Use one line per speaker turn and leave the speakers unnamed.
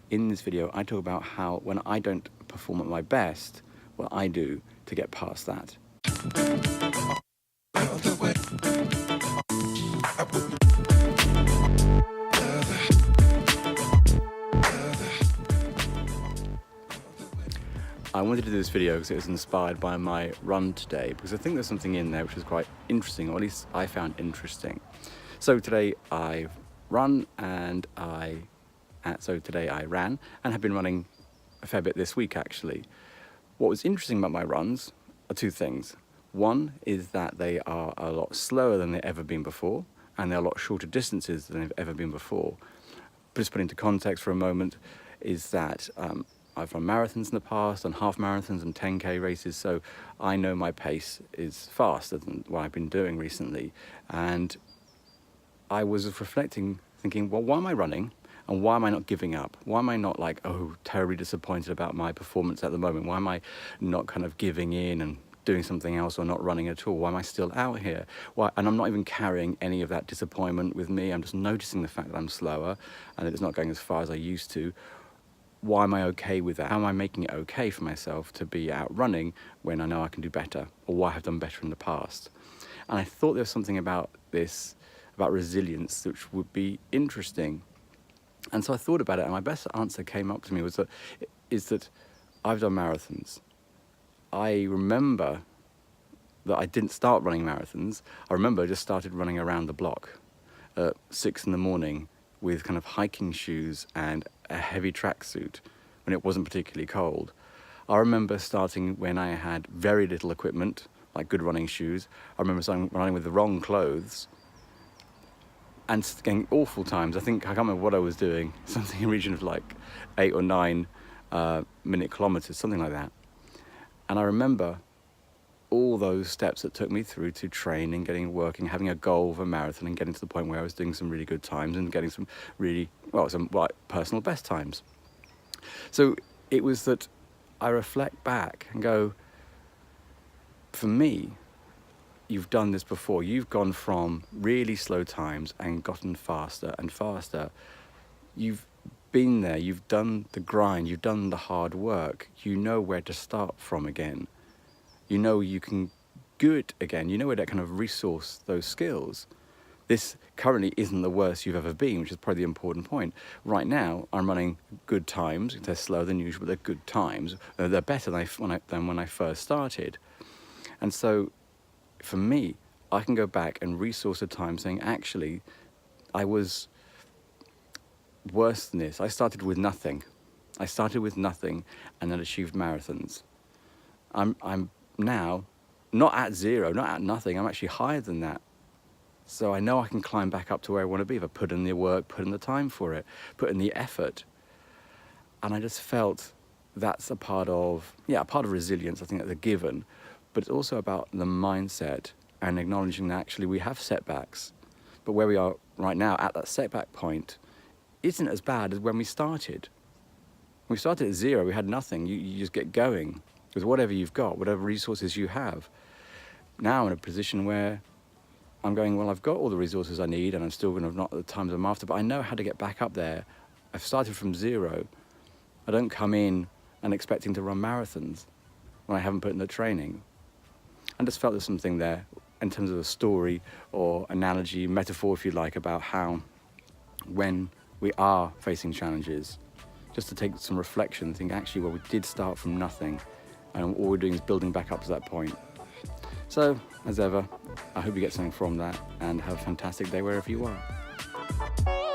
in this video, I talk about how when I don't perform at my best, what I do to get past that. I wanted to do this video because it was inspired by my run today, because I think there's something in there which is quite interesting, or at least I found interesting. So today I've run and today I ran and have been running a fair bit this week actually. What was interesting about my runs are two things. One is that they are a lot slower than they've ever been before, and they're a lot shorter distances than they've ever been before. But just put into context for a moment is that I've run marathons in the past, and half marathons and 10k races, so I know my pace is faster than what I've been doing recently. And I was reflecting, thinking, well, why am I running? And why am I not giving up? Why am I not like, oh, terribly disappointed about my performance at the moment? Why am I not kind of giving in and doing something else or not running at all? Why am I still out here? Why? And I'm not even carrying any of that disappointment with me. I'm just noticing the fact that I'm slower and that it's not going as far as I used to. Why am I okay with that? How am I making it okay for myself to be out running when I know I can do better, or why I've done better in the past? And I thought there was something about this, about resilience, which would be interesting. And so I thought about it, and my best answer came up to me is that I've done marathons. I remember that I didn't start running marathons. I remember I just started running around the block at 6 in the morning with kind of hiking shoes and a heavy tracksuit when it wasn't particularly cold. I remember starting when I had very little equipment, like good running shoes. I remember starting running with the wrong clothes and getting awful times. I can't remember what I was doing, something in the region of like 8 or 9 minute kilometers, something like that. And I remember all those steps that took me through to training, getting working, having a goal of a marathon, and getting to the point where I was doing some really good times and getting some really, some personal best times. So it was that I reflect back and go, for me, you've done this before. You've gone from really slow times and gotten faster and faster. You've been there, you've done the grind, you've done the hard work. You know where to start from again. You know you can do it again. You know where to kind of resource those skills. This currently isn't the worst you've ever been, which is probably the important point. Right now, I'm running good times. They're slower than usual, but they're good times. They're better than when I first started. And so, for me, I can go back and resource a time saying, actually, I was worse than this. I started with nothing. And then achieved marathons. I'm now not at zero, not at nothing. I'm actually higher than that. So I know I can climb back up to where I want to be if I put in the work, put in the time for it, put in the effort. And I just felt that's a part of resilience. I think that's a given, but it's also about the mindset and acknowledging that actually we have setbacks, but where we are right now at that setback point isn't as bad as when we started. When we started at zero, we had nothing. You just get going with whatever you've got, whatever resources you have. Now I'm in a position where I'm going, well, I've got all the resources I need, and I'm still going to not at the times I'm after, but I know how to get back up there. I've started from zero. I don't come in and expecting to run marathons when I haven't put in the training. I just felt there's something there in terms of a story or analogy, metaphor, if you like, about how when we are facing challenges, just to take some reflection and think, actually, well, we did start from nothing, and all we're doing is building back up to that point. So, as ever, I hope you get something from that, and have a fantastic day wherever you are.